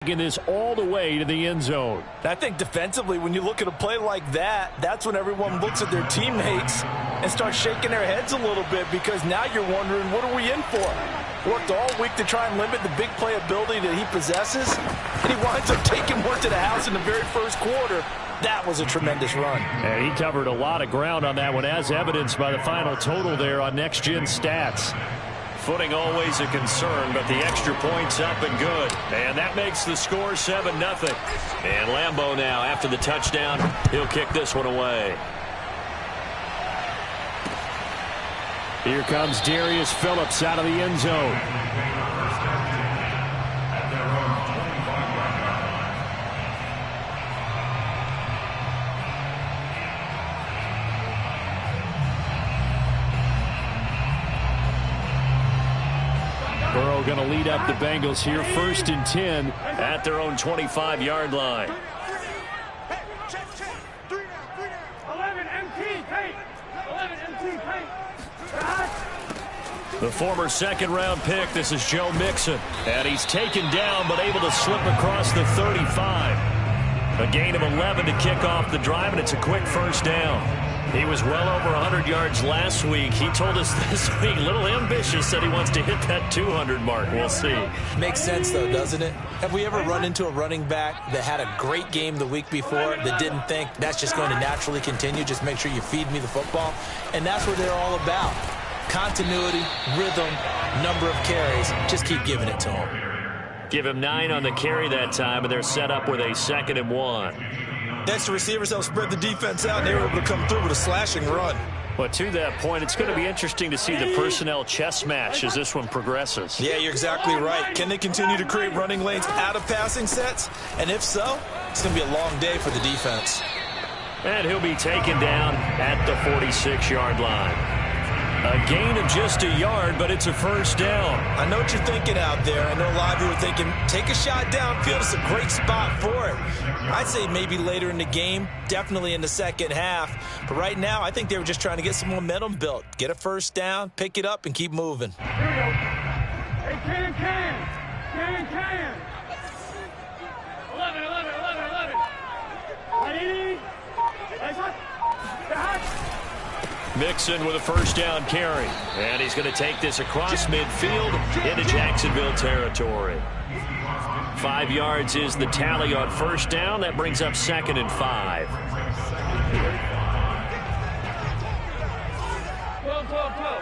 Taking this all the way to the end zone. I think defensively, when you look at a play like that, that's when everyone looks at their teammates and starts shaking their heads a little bit, because now you're wondering, what are we in for? Worked all week to try and limit the big play ability that he possesses, and he winds up taking one to the house in the very first quarter. That was a tremendous run. And he covered a lot of ground on that one, as evidenced by the final total there on Next Gen Stats. Footing always a concern, but the extra point's up and good. And that makes the score 7-0. And Lambeau now, after the touchdown, he'll kick this one away. Here comes Darius Phillips out of the end zone. Burrow going to lead up the Bengals here, 1st and 10 at their own 25-yard line. The former second-round pick, this is Joe Mixon. And he's taken down, but able to slip across the 35. A gain of 11 to kick off the drive, and it's a quick first down. He was well over 100 yards last week. He told us this week, a little ambitious, said he wants to hit that 200 mark. We'll see. Makes sense, though, doesn't it? Have we ever run into a running back that had a great game the week before that didn't think that's just going to naturally continue? Just make sure you feed me the football. And that's what they're all about. Continuity, rhythm, number of carries. Just keep giving it to him. Give him 9 on the carry that time, and they're set up with a 2nd and 1. Extra receivers help spread the defense out, and they were able to come through with a slashing run. But to that point, it's going to be interesting to see the personnel chess match as this one progresses. Yeah, you're exactly right. Can they continue to create running lanes out of passing sets? And if so, it's going to be a long day for the defense. And he'll be taken down at the 46-yard line. A gain of just a yard, but it's a first down. I know what you're thinking out there. I know a lot of you are thinking, take a shot downfield. It's a great spot for it. I'd say maybe later in the game, definitely in the second half. But right now, I think they were just trying to get some momentum built. Get a first down, pick it up, and keep moving. Here we go. Hey, can. 11. Ready? Mixon with a first down carry. And he's going to take this across midfield into Jacksonville territory. 5 yards is the tally on first down. That brings up 2nd and 5. 12.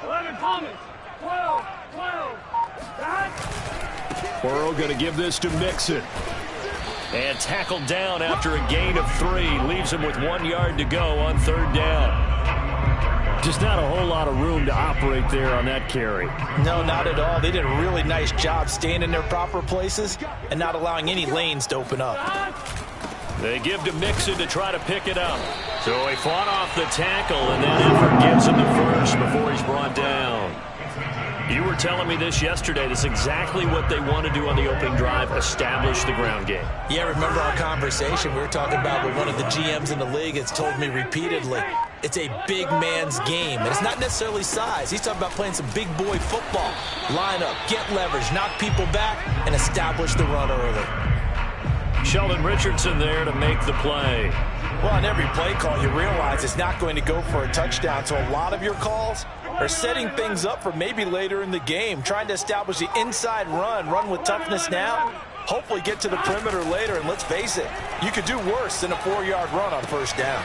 11 Thomas. 12. Burrow going to give this to Mixon. And tackled down after a gain of 3. Leaves him with 1 yard to go on 3rd down. Just not a whole lot of room to operate there on that carry. No, not at all. They did a really nice job staying in their proper places and not allowing any lanes to open up. They give to Mixon to try to pick it up. So he fought off the tackle, and that effort gives him the first before he's brought down. You were telling me this yesterday. This is exactly what they want to do on the opening drive, establish the ground game. Yeah, remember our conversation. We were talking about with one of the GMs in the league that's told me repeatedly, it's a big man's game. And it's not necessarily size. He's talking about playing some big boy football. Line up, get leverage, knock people back, and establish the run early. Sheldon Richardson there to make the play. Well, on every play call, you realize it's not going to go for a touchdown. So a lot of your calls are setting things up for maybe later in the game, trying to establish the inside run with toughness now, hopefully get to the perimeter later. And let's face it, you could do worse than a 4-yard run on first down.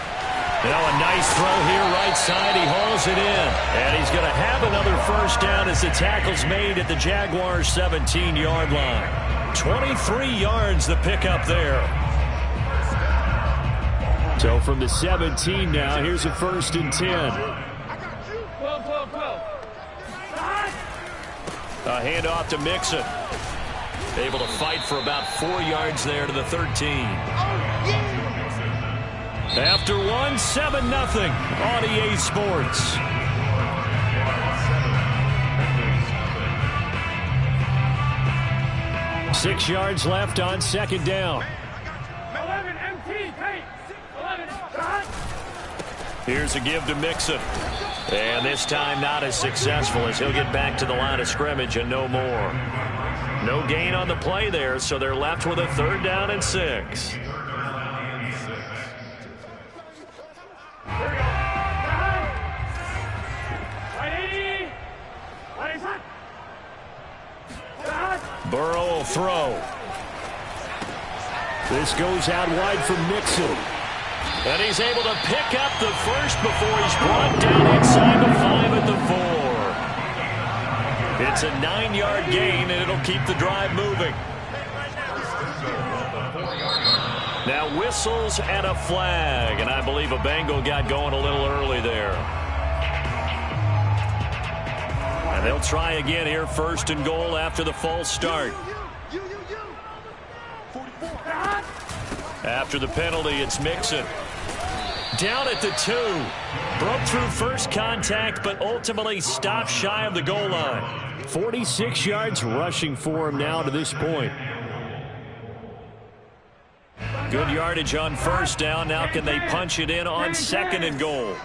Now a nice throw here, right side. He hauls it in. And he's going to have another first down as the tackle's made at the Jaguars' 17-yard line. 23 yards the pickup there. So from the 17 now, here's a 1st and 10. A handoff to Mixon. Able to fight for about 4 yards there to the 13. After one, 7-0 on EA Sports. Six yards left on 2nd down. 11 MT, Here's a give to Mixon. And this time not as successful as he'll get back to the line of scrimmage and no more. No gain on the play there, so they're left with a 3rd down and 6. Burrow will throw. This goes out wide for Mixon. And he's able to pick up the first before he's brought down inside the 5 at the 4. It's a 9-yard gain, and it'll keep the drive moving. Now whistles and a flag, and I believe a Bengal got going a little early there. And they'll try again here, 1st and goal after the false start. After the penalty, it's Mixon. Down at the 2. Broke through first contact, but ultimately stopped shy of the goal line. 46 yards rushing for him now to this point. Good yardage on 1st down. Now can they punch it in on 2nd and goal?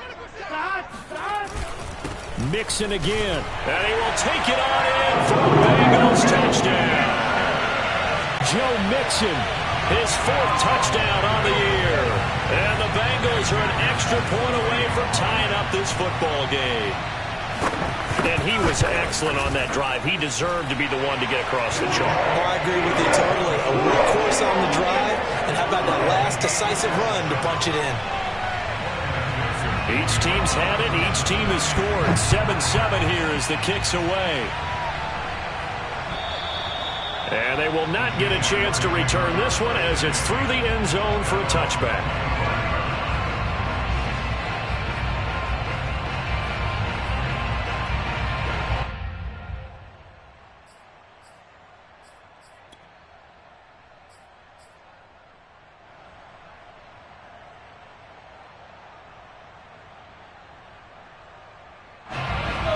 Mixon again. And he will take it on in for a Bengals touchdown. Joe Mixon. His 4th touchdown on the year. And the Bengals are an extra point away from tying up this football game. And he was excellent on that drive. He deserved to be the one to get across the chalk. Oh, I agree with you totally. A workhorse on the drive. And how about that last decisive run to punch it in? Each team's had it. Each team has scored. 7-7 here as the kick's away. And they will not get a chance to return this one as it's through the end zone for a touchback.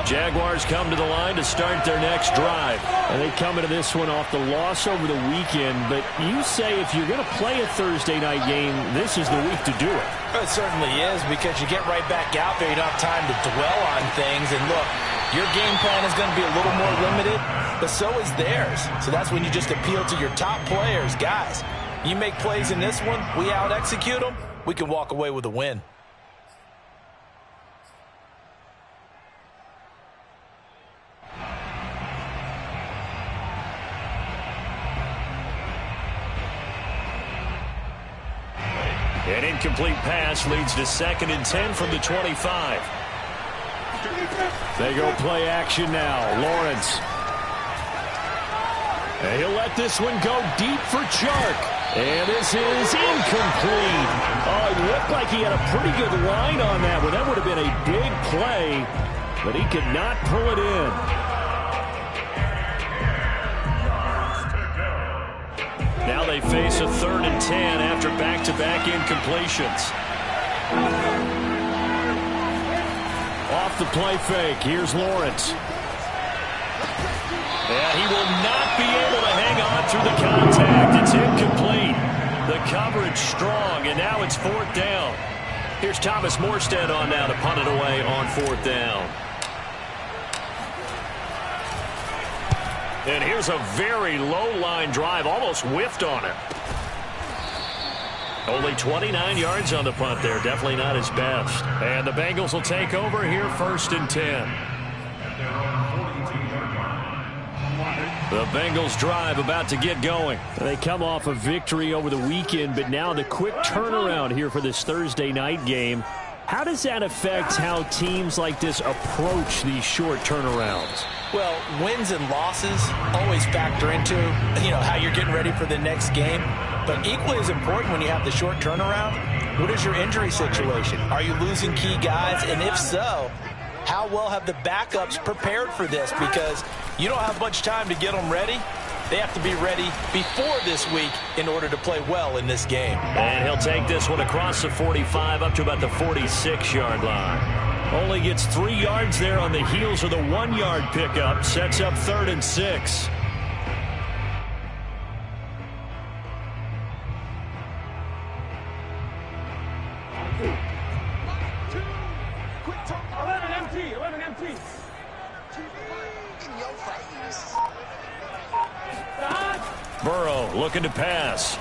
Jaguars come to the line to start their next drive. And they come into this one off the loss over the weekend. But you say if you're going to play a Thursday night game, this is the week to do it. It certainly is, because you get right back out there. You don't have time to dwell on things. And look, your game plan is going to be a little more limited, but so is theirs. So that's when you just appeal to your top players. Guys, you make plays in this one, we out-execute them, we can walk away with a win. An incomplete pass leads to 2nd and 10 from the 25. They go play action now. Lawrence. And he'll let this one go deep for Chark. And this is incomplete. Oh, it looked like he had a pretty good line on that one. That would have been a big play, but he could not pull it in. Now they face a 3rd and 10 after back-to-back incompletions. Off the play fake. Here's Lawrence. And he will not be able to hang on through the contact. It's incomplete. The coverage strong, and now it's 4th down. Here's Thomas Morstead on now to punt it away on 4th down. And here's a very low-line drive, almost whiffed on it. Only 29 yards on the punt there, definitely not his best. And the Bengals will take over here, 1st and 10. The Bengals drive about to get going. They come off a victory over the weekend, but now the quick turnaround here for this Thursday night game. How does that affect how teams like this approach these short turnarounds? Well, wins and losses always factor into, how you're getting ready for the next game. But equally as important when you have the short turnaround, what is your injury situation? Are you losing key guys? And if so, how well have the backups prepared for this? Because you don't have much time to get them ready. They have to be ready before this week in order to play well in this game. And he'll take this one across the 45 up to about the 46-yard line. Only gets 3 yards there on the heels of the 1-yard pickup. Sets up 3rd and 6. Burrow looking to pass.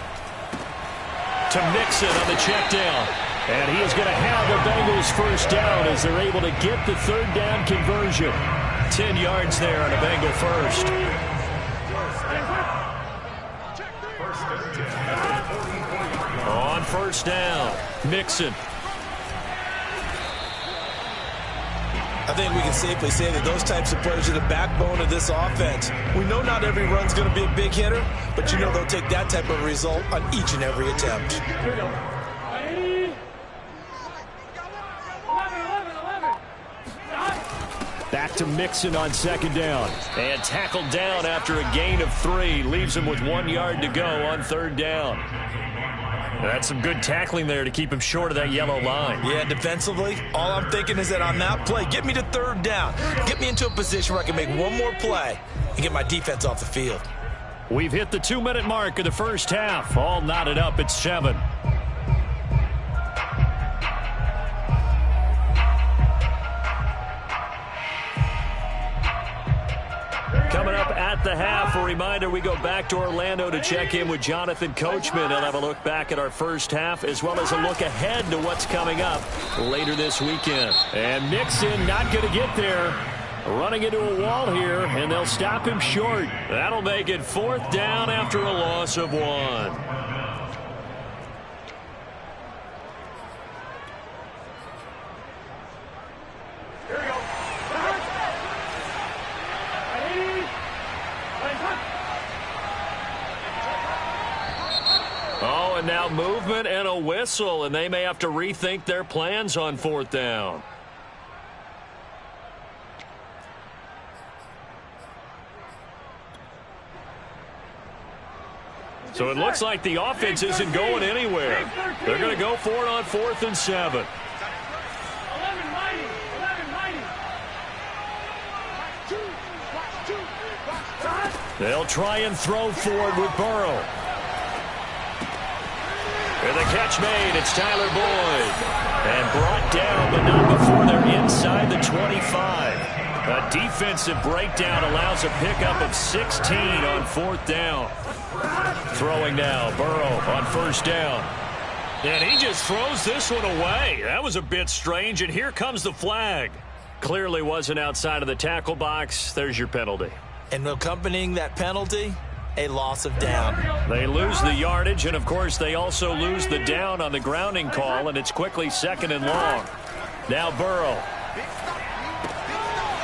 To Mixon on the check down. And he is going to have the Bengals first down as they're able to get the third down conversion. 10 yards there on a Bengal first. On first down, Mixon. I think we can safely say that those types of players are the backbone of this offense. We know not every run's going to be a big hitter, but you know they'll take that type of result on each and every attempt. Back to Mixon on second down. And tackled down after a gain of 3. Leaves him with 1 yard to go on third down. That's some good tackling there to keep him short of that yellow line. Yeah, defensively, all I'm thinking is that on that play, get me to third down. Get me into a position where I can make one more play and get my defense off the field. We've hit the 2-minute mark of the first half. All knotted up at 7. Coming up at the half, a reminder, we go back to Orlando to check in with Jonathan Coachman. He'll have a look back at our first half as well as a look ahead to what's coming up later this weekend. And Mixon not going to get there. Running into a wall here, and they'll stop him short. That'll make it 4th down after a loss of 1. Oh, and now movement and a whistle, and they may have to rethink their plans on 4th down. So it looks like the offense isn't going anywhere. They're going to go for it on 4th and 7. They'll try and throw forward with Burrow. With a catch made, it's Tyler Boyd. And brought down, but not before they're inside the 25. A defensive breakdown allows a pickup of 16 on 4th down. Throwing now, Burrow on first down. And he just throws this one away. That was a bit strange, and here comes the flag. Clearly wasn't outside of the tackle box. There's your penalty. And accompanying that penalty, a loss of down. They lose the yardage, and of course they also lose the down on the grounding call, and it's quickly 2nd and long. Now Burrow.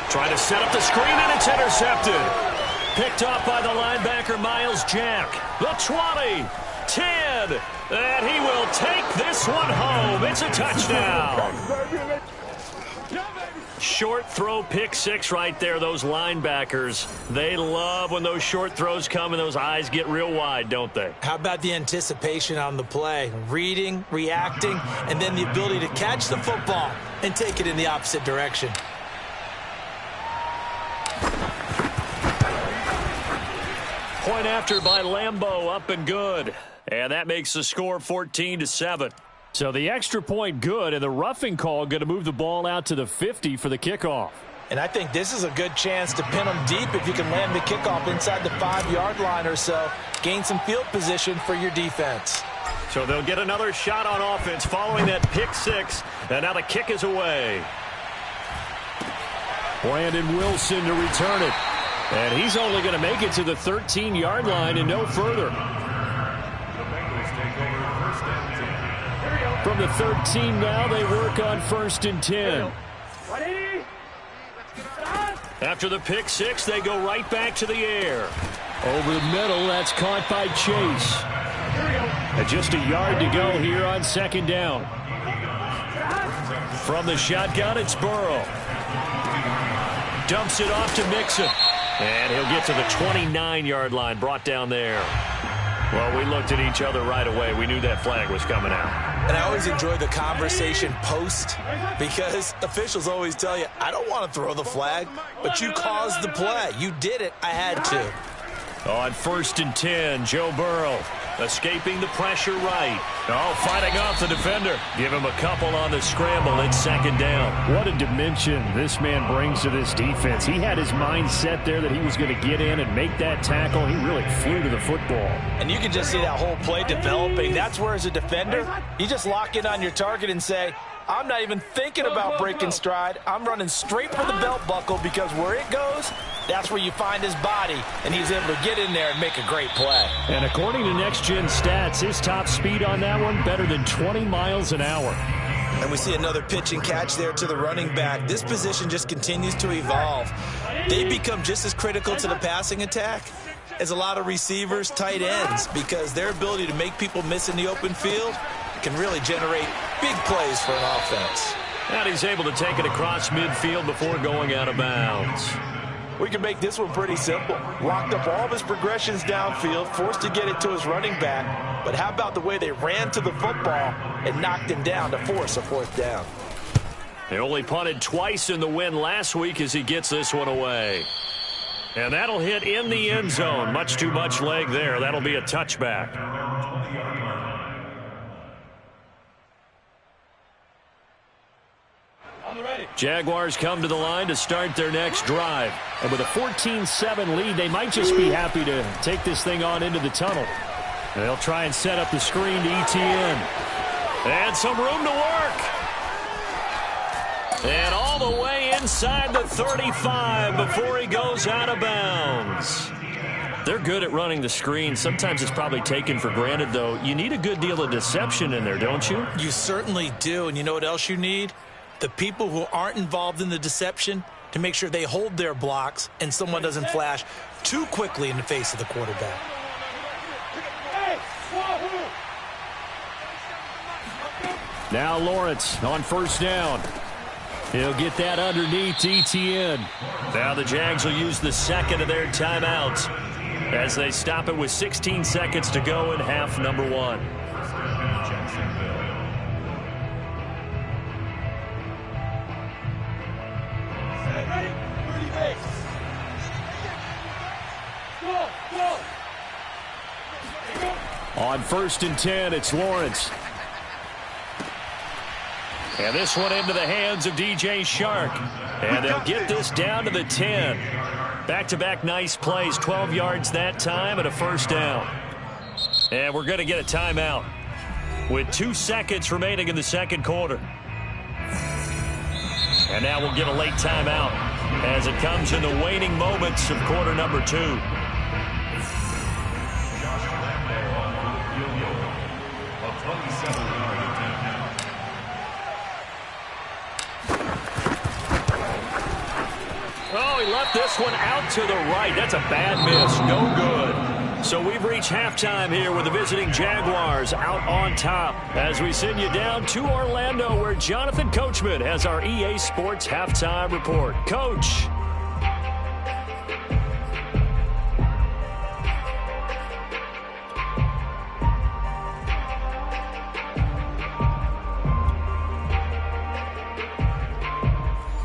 Trying to set up the screen, and it's intercepted. Picked off by the linebacker, Miles Jack. The 20, 10, and he will take this one home. It's a touchdown. Short throw, pick 6 right there. Those linebackers, they love when those short throws come and those eyes get real wide, don't they? How about the anticipation on the play? Reading, reacting, and then the ability to catch the football and take it in the opposite direction. Point after by Lambeau, up and good. And that makes the score 14-7. So the extra point good, and the roughing call going to move the ball out to the 50 for the kickoff. And I think this is a good chance to pin them deep if you can land the kickoff inside the 5-yard line or so. Gain some field position for your defense. So they'll get another shot on offense following that pick 6. And now the kick is away. Brandon Wilson to return it. And he's only going to make it to the 13-yard line and no further. From the 13 now, they work on 1st and 10. After the pick 6, they go right back to the air. Over the middle, that's caught by Chase. And just a yard to go here on 2nd down. From the shotgun, it's Burrow. Dumps it off to Mixon. And he'll get to the 29-yard line, brought down there. Well, we looked at each other right away. We knew that flag was coming out. And I always enjoy the conversation post because officials always tell you, I don't want to throw the flag, but you caused the play. You did it. I had to. On 1st and 10, Joe Burrow. Escaping the pressure right. Oh, fighting off the defender. Give him a couple on the scramble. It's second down. What a dimension this man brings to this defense. He had his mind set there that he was going to get in and make that tackle. He really flew to the football. And you can just see that whole play developing. That's where, as a defender, you just lock in on your target and say, I'm not even thinking about breaking stride. I'm running straight for the belt buckle, because where it goes, that's where you find his body, and he's able to get in there and make a great play. And according to Next Gen Stats, his top speed on that one, better than 20 miles an hour. And we see another pitch and catch there to the running back. This position just continues to evolve. They become just as critical to the passing attack as a lot of receivers, tight ends, because their ability to make people miss in the open field can really generate big plays for an offense. And he's able to take it across midfield before going out of bounds. We can make this one pretty simple. Locked up all of his progressions downfield, forced to get it to his running back. But how about the way they ran to the football and knocked him down to force a fourth down? They only punted twice in the win last week as he gets this one away. And that'll hit in the end zone. Much too much leg there. That'll be a touchback. Jaguars come to the line to start their next drive. And with a 14-7 lead, they might just be happy to take this thing on into the tunnel. They'll try and set up the screen to ETN. And some room to work. And all the way inside the 35 before he goes out of bounds. They're good at running the screen. Sometimes it's probably taken for granted, though. You need a good deal of deception in there, don't you? You certainly do. And you know what else you need? The people who aren't involved in the deception to make sure they hold their blocks and someone doesn't flash too quickly in the face of the quarterback. Now Lawrence on first down. He'll get that underneath to ETN. Now the Jags will use the second of their timeouts as they stop it with 16 seconds to go in half number one. On first and 10, it's Lawrence. And this one into the hands of DJ Shark. And they'll get this down to the 10. Back-to-back nice plays, 12 yards that time and a first down. And we're going to get a timeout with 2 seconds remaining in the second quarter. And now we'll get a late timeout as it comes in the waning moments of quarter number 2. Oh, he left this one out to the right. That's a bad miss. No good. So we've reached halftime here with the visiting Jaguars out on top as we send you down to Orlando, where Jonathan Coachman has our EA Sports halftime report. Coach.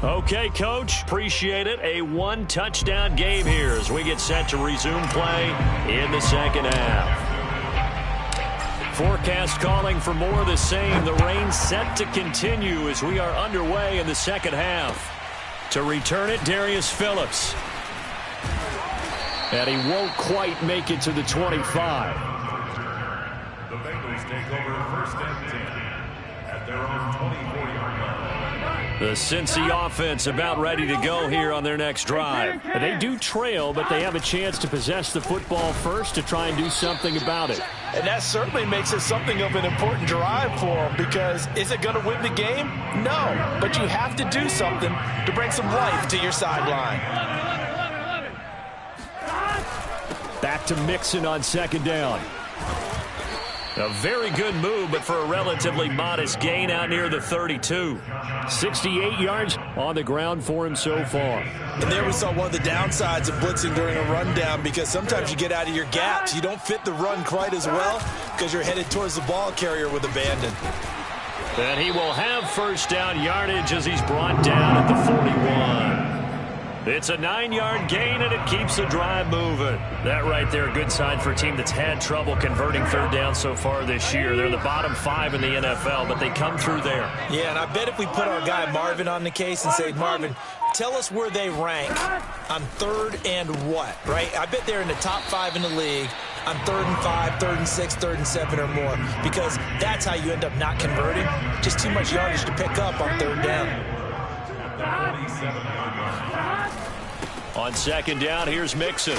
Okay, Coach, appreciate it. A one-touchdown game here as we get set to resume play in the second half. Forecast calling for more of the same. The rain set to continue as we are underway in the second half. To return it, Darius Phillips. And he won't quite make it to the 25. The Bengals take over first and 10 at their own 24-yard line. The Cincy offense about ready to go here on their next drive. They do trail, but they have a chance to possess the football first to try and do something about it. And that certainly makes it something of an important drive for them, because is it going to win the game? No, but you have to do something to bring some life to your sideline. Back to Mixon on second down. A very good move, but for a relatively modest gain out near the 32. 68 yards on the ground for him so far. And there we saw one of the downsides of blitzing during a rundown, because sometimes you get out of your gaps. You don't fit the run quite as well because you're headed towards the ball carrier with abandon. And he will have first down yardage as he's brought down at the 41. It's a 9-yard gain, and it keeps the drive moving. That right there, a good sign for a team that's had trouble converting third down so far this year. They're the bottom 5 in the NFL, but they come through there. Yeah, and I bet if we put our guy Marvin on the case and say, Marvin, tell us where they rank on third and what, right? I bet they're in the top 5 in the league on 3rd and 5, 3rd and 6, 3rd and 7 or more, because that's how you end up not converting. Just too much yardage to pick up on 3rd down. On 2nd down, here's Mixon.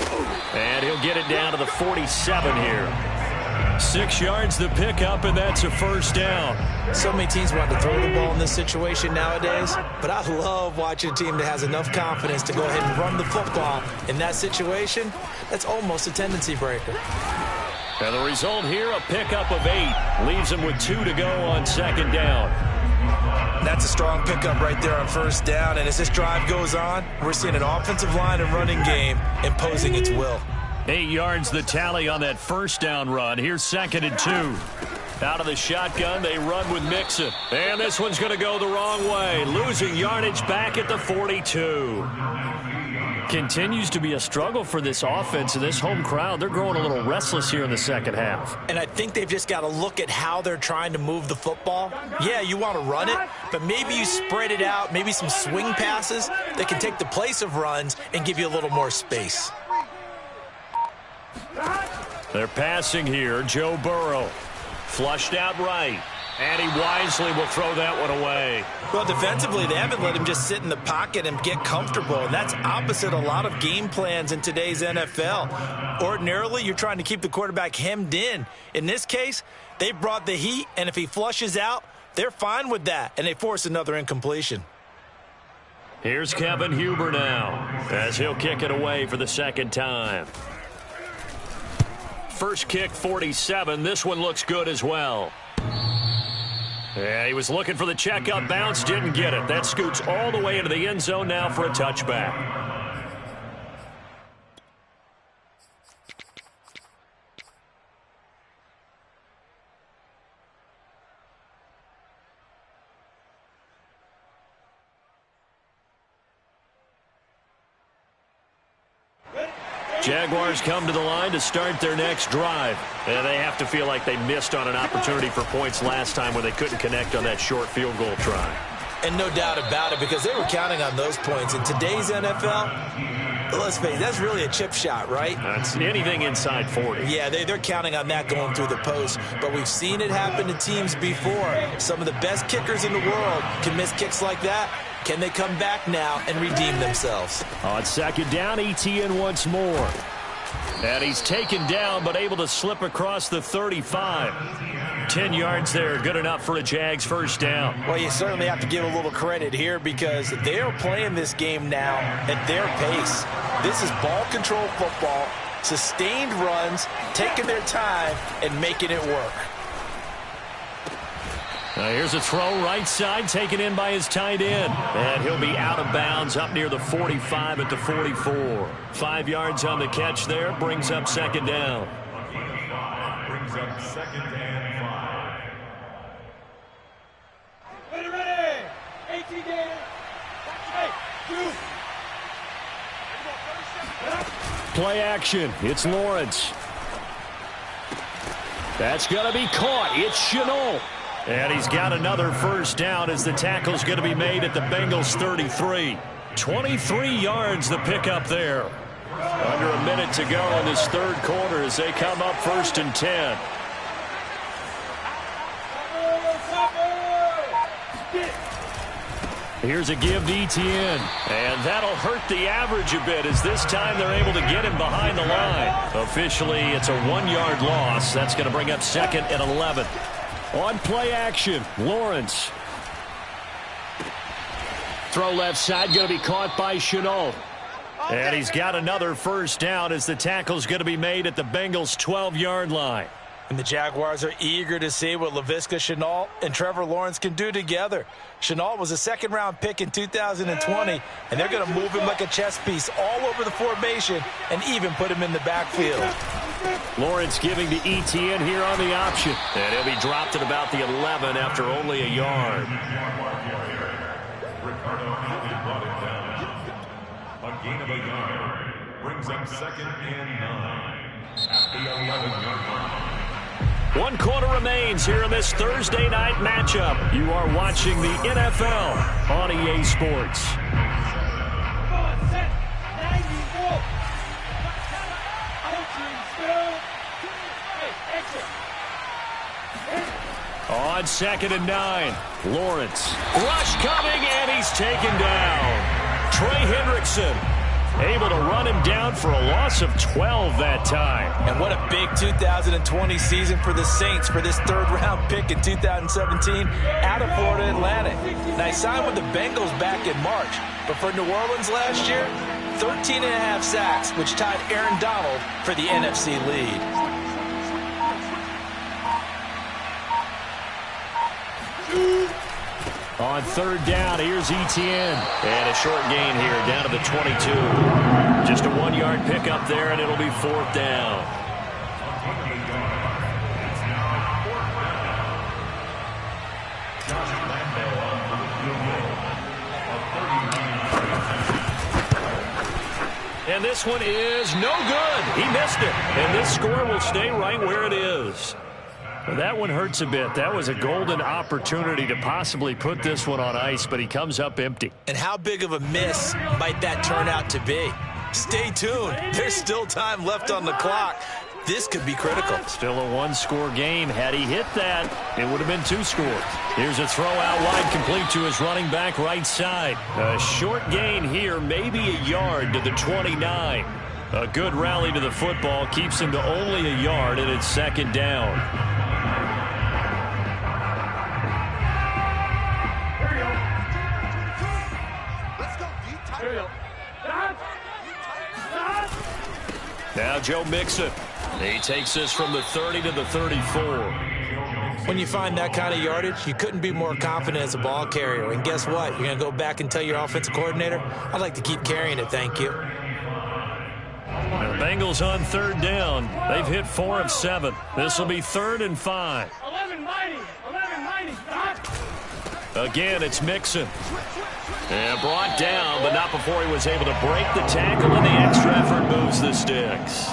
And he'll get it down to the 47 here. 6 yards the pickup, and that's a 1st down. So many teams want to throw the ball in this situation nowadays, but I love watching a team that has enough confidence to go ahead and run the football in that situation. That's almost a tendency breaker. And the result here, a pickup of 8. Leaves them with 2 to go on 2nd down. That's a strong pickup right there on 1st down, and as this drive goes on, we're seeing an offensive line and running game imposing its will. 8 yards the tally on that 1st down run. Here's 2nd and 2. Out of the shotgun, they run with Mixon. And this one's going to go the wrong way. Losing yardage back at the 42. Continues to be a struggle for this offense and this home crowd. They're growing a little restless here in the second half. And I think they've just got to look at how they're trying to move the football. Yeah, you want to run it, but maybe you spread it out, maybe some swing passes that can take the place of runs and give you a little more space. They're passing here. Joe Burrow. Flushed out right. And he wisely will throw that one away. Well, defensively, they haven't let him just sit in the pocket and get comfortable. And that's opposite a lot of game plans in today's NFL. Ordinarily, you're trying to keep the quarterback hemmed in. In this case, they brought the heat, and if he flushes out, they're fine with that, and they force another incompletion. Here's Kevin Huber now, as he'll kick it away for the 2nd time. First kick, 47. This one looks good as well. Yeah, he was looking for the checkup bounce, didn't get it. That scoots all the way into the end zone now for a touchback. Jaguars come to the line to start their next drive. And they have to feel like they missed on an opportunity for points last time when they couldn't connect on that short field goal try. And no doubt about it, because they were counting on those points. In today's NFL, let's face it, that's really a chip shot, right? That's anything inside 40. Yeah, they're counting on that going through the post. But we've seen it happen to teams before. Some of the best kickers in the world can miss kicks like that. Can they come back now and redeem themselves? On 2nd down, ETN once more. And he's taken down, but able to slip across the 35. 10 yards there, good enough for a Jags 1st down. Well, you certainly have to give a little credit here because they are playing this game now at their pace. This is ball control football, sustained runs, taking their time, and making it work. Now here's a throw right side, taken in by his tight end. And he'll be out of bounds up near the 45 at the 44. 5 yards on the catch there, brings up 2nd down. Brings up 2nd and 5. Ready. 18 games. Play action. It's Lawrence. That's going to be caught. It's Shenault. And he's got another 1st down as the tackle's going to be made at the Bengals 33. 23 yards the pickup there. Under a minute to go in this 3rd quarter as they come up 1st and 10. Here's a give to ETN. And that'll hurt the average a bit as this time they're able to get him behind the line. Officially, it's a 1-yard loss. That's going to bring up 2nd and 11. On play action, Lawrence. Throw left side, going to be caught by Shenault. And he's got another 1st down as the tackle's going to be made at the Bengals' 12-yard line. And the Jaguars are eager to see what Laviska Shenault and Trevor Lawrence can do together. Shenault was a 2nd-round pick in 2020, and they're going to move him like a chess piece all over the formation and even put him in the backfield. Lawrence giving to ETN here on the option. And he'll be dropped at about the 11 after only a yard. gain of a yard brings up 2nd and 9 at the 11-yard line. 1 quarter remains here in this Thursday night matchup. You are watching the NFL on EA Sports. On 2nd and 9, Lawrence. Rush coming, and he's taken down. Trey Hendrickson able to run him down for a loss of 12 that time. And what a big 2020 season for the Saints for this third-round pick in 2017 out of Florida Atlantic. Now, he signed with the Bengals back in March, but for New Orleans last year, 13.5 sacks, which tied Aaron Donald for the NFC lead. On 3rd down, here's Etienne. And a short gain here, down to the 22. Just a 1-yard pickup there, and it'll be 4th down. And this one is no good. He missed it. And this score will stay right where it is. Well, that one hurts a bit. That was a golden opportunity to possibly put this one on ice, but he comes up empty. And how big of a miss might that turn out to be? Stay tuned. There's still time left on the clock. This could be critical. Still a 1-score game. Had he hit that, it would have been 2 scores. Here's a throw out wide, complete to his running back right side. A short gain here, maybe a yard to the 29. A good rally to the football keeps him to only a yard, and it's 2nd down. Now Joe Mixon. He takes this from the 30 to the 34. When you find that kind of yardage, you couldn't be more confident as a ball carrier. And guess what? You're going to go back and tell your offensive coordinator, I'd like to keep carrying it, thank you. Now the Bengals on 3rd down. They've hit 4 of 7. This will be 3rd and 5. 11 mighty, stop. Again, it's Mixon. And brought down, but not before he was able to break the tackle, and the extra effort moves the sticks.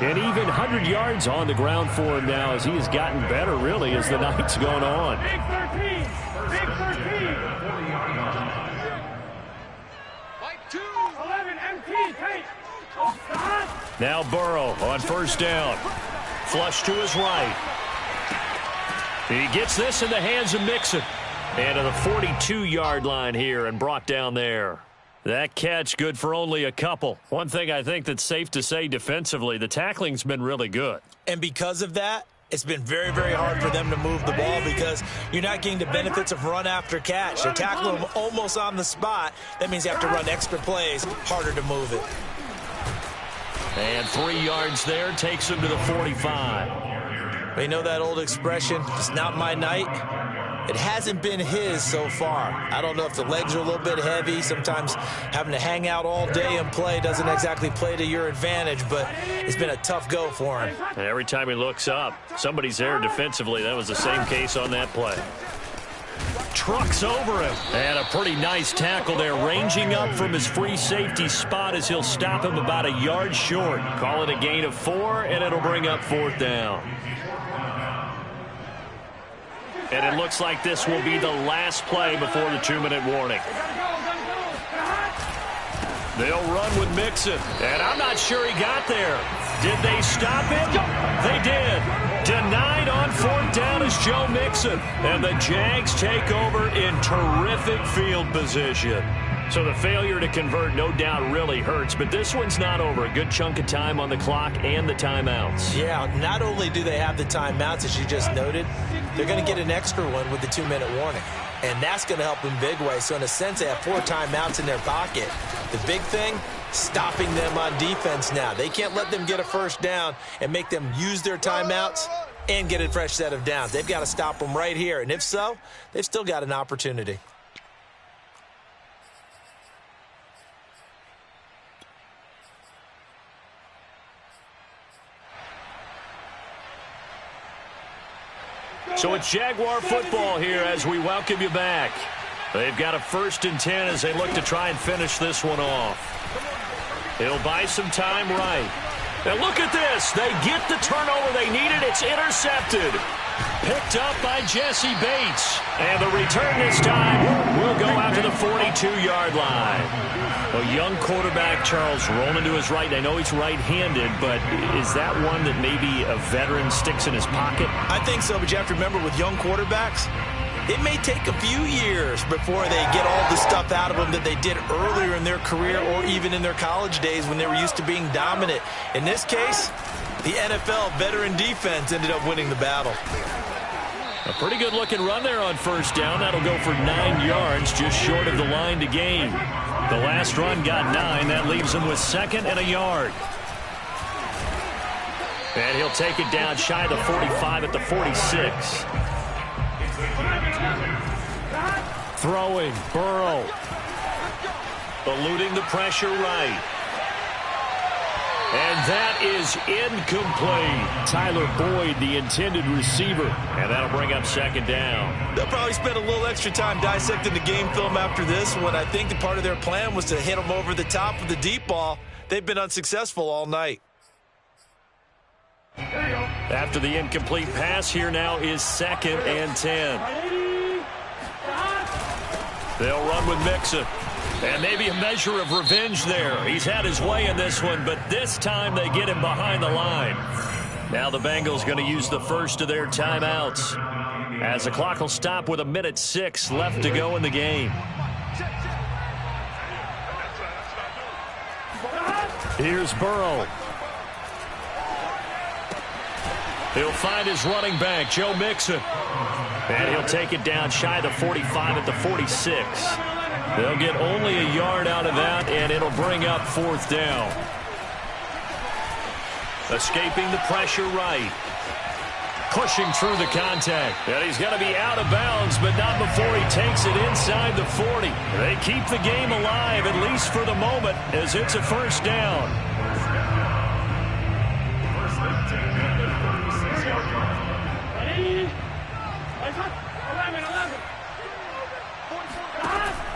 And even 100 yards on the ground for him now as he has gotten better, really, as the night's gone on. Big 13. Big 13. Fight 2. 11 MT. Take. Stop. Now Burrow on 1st down. Flush to his right. He gets this in the hands of Mixon. And to the 42-yard line here and brought down there. That catch good for only a couple. One thing I think that's safe to say defensively, the tackling's been really good. And because of that, it's been very, very hard for them to move the ball because you're not getting the benefits of run after catch. They're tackling them almost on the spot. That means you have to run extra plays, harder to move it. And 3 yards there takes him to the 45. You know that old expression, it's not my night? It hasn't been his so far. I don't know if the legs are a little bit heavy. Sometimes having to hang out all day and play doesn't exactly play to your advantage, but it's been a tough go for him. And every time he looks up, somebody's there defensively. That was the same case on that play. Trucks over him. And a pretty nice tackle there, ranging up from his free safety spot as he'll stop him about a yard short. Call it a gain of 4, and it'll bring up 4th down. And it looks like this will be the last play before the 2-minute warning. They'll run with Mixon. And I'm not sure he got there. Did they stop him? They did. Denied on 4th down is Joe Mixon. And the Jags take over in terrific field position. So the failure to convert no doubt really hurts, but this one's not over. A good chunk of time on the clock and the timeouts. Yeah, not only do they have the timeouts, as you just noted, they're going to get an extra one with the 2-minute warning. And that's going to help in big ways. So in a sense, they have 4 timeouts in their pocket. The big thing, stopping them on defense now. They can't let them get a 1st down and make them use their timeouts and get a fresh set of downs. They've got to stop them right here. And if so, they've still got an opportunity. So it's Jaguar football here as we welcome you back. They've got a 1st and 10 as they look to try and finish this one off. He'll buy some time right. And look at this. They get the turnover they needed. It's intercepted. Picked up by Jesse Bates. And the return this time will go out to the 42-yard line. A young quarterback, Charles, rolling to his right. I know he's right-handed, but is that one that maybe a veteran sticks in his pocket? I think so, but you have to remember with young quarterbacks, it may take a few years before they get all the stuff out of them that they did earlier in their career or even in their college days when they were used to being dominant. In this case, the NFL veteran defense ended up winning the battle. A pretty good-looking run there on first down. That'll go for 9 yards, just short of the line to gain. The last run got 9. That leaves him with 2nd and a yard. And he'll take it down shy of the 45 at the 46. Throwing, Burrow. Eluding the pressure right. And that is incomplete. Tyler Boyd, the intended receiver. And that'll bring up 2nd down. They'll probably spend a little extra time dissecting the game film after this one. I think the part of their plan was to hit them over the top of the deep ball. They've been unsuccessful all night. After the incomplete pass, here now is 2nd and 10. They'll run with Mixon. And maybe a measure of revenge there. He's had his way in this one, but this time they get him behind the line. Now the Bengals going to use the first of their timeouts, as the clock will stop with 1:06 left to go in the game. Here's Burrow. He'll find his running back, Joe Mixon. And he'll take it down shy of the 45 at the 46. They'll get only a yard out of that, and it'll bring up 4th down. Escaping the pressure right. Pushing through the contact. And he's going to be out of bounds, but not before he takes it inside the 40. They keep the game alive, at least for the moment, as it's a 1st down.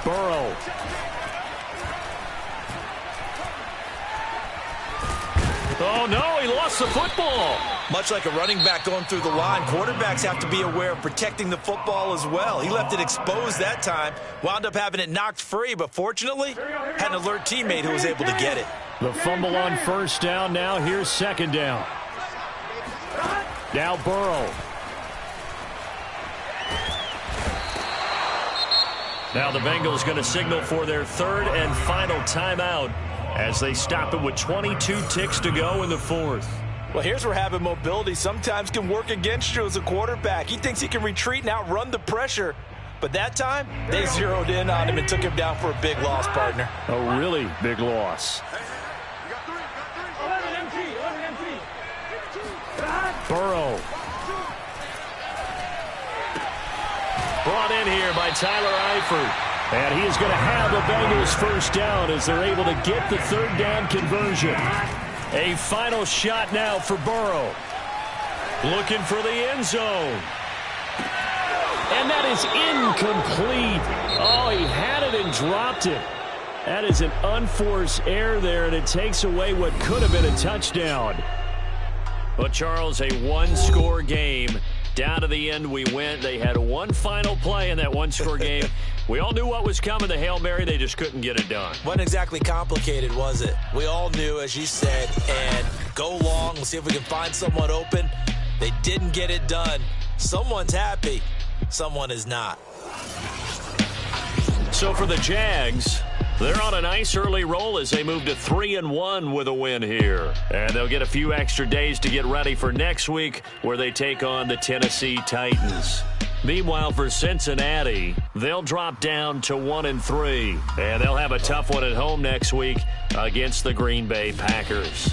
Burrow. Oh, no, he lost the football. Much like a running back going through the line, quarterbacks have to be aware of protecting the football as well. He left it exposed that time, wound up having it knocked free, but fortunately, had an alert teammate who was able to get it. The fumble on 1st down. Now here's 2nd down. Now Burrow. Now the Bengals going to signal for their 3rd and final timeout as they stop it with 22 ticks to go in the 4th. Well, here's where having mobility sometimes can work against you as a quarterback. He thinks he can retreat and outrun the pressure. But that time, they zeroed in on him and took him down for a big loss, partner. A really big loss. Burrow. Brought in here by Tyler Eifert. And he is going to have the Bengals 1st down as they're able to get the 3rd down conversion. A final shot now for Burrow. Looking for the end zone. And that is incomplete. Oh, he had it and dropped it. That is an unforced error there, and it takes away what could have been a touchdown. But, Charles, a one-score game. Down to the end we went. They had one final play in that one-score game. We all knew what was coming, the Hail Mary. They just couldn't get it done. Wasn't exactly complicated, was it? We all knew, as you said, and go long. We'll see if we can find someone open. They didn't get it done. Someone's happy. Someone is not. So for the Jags, they're on a nice early roll as they move to 3-1 with a win here. And they'll get a few extra days to get ready for next week where they take on the Tennessee Titans. Meanwhile, for Cincinnati, they'll drop down to 1-3. And they'll have a tough one at home next week against the Green Bay Packers.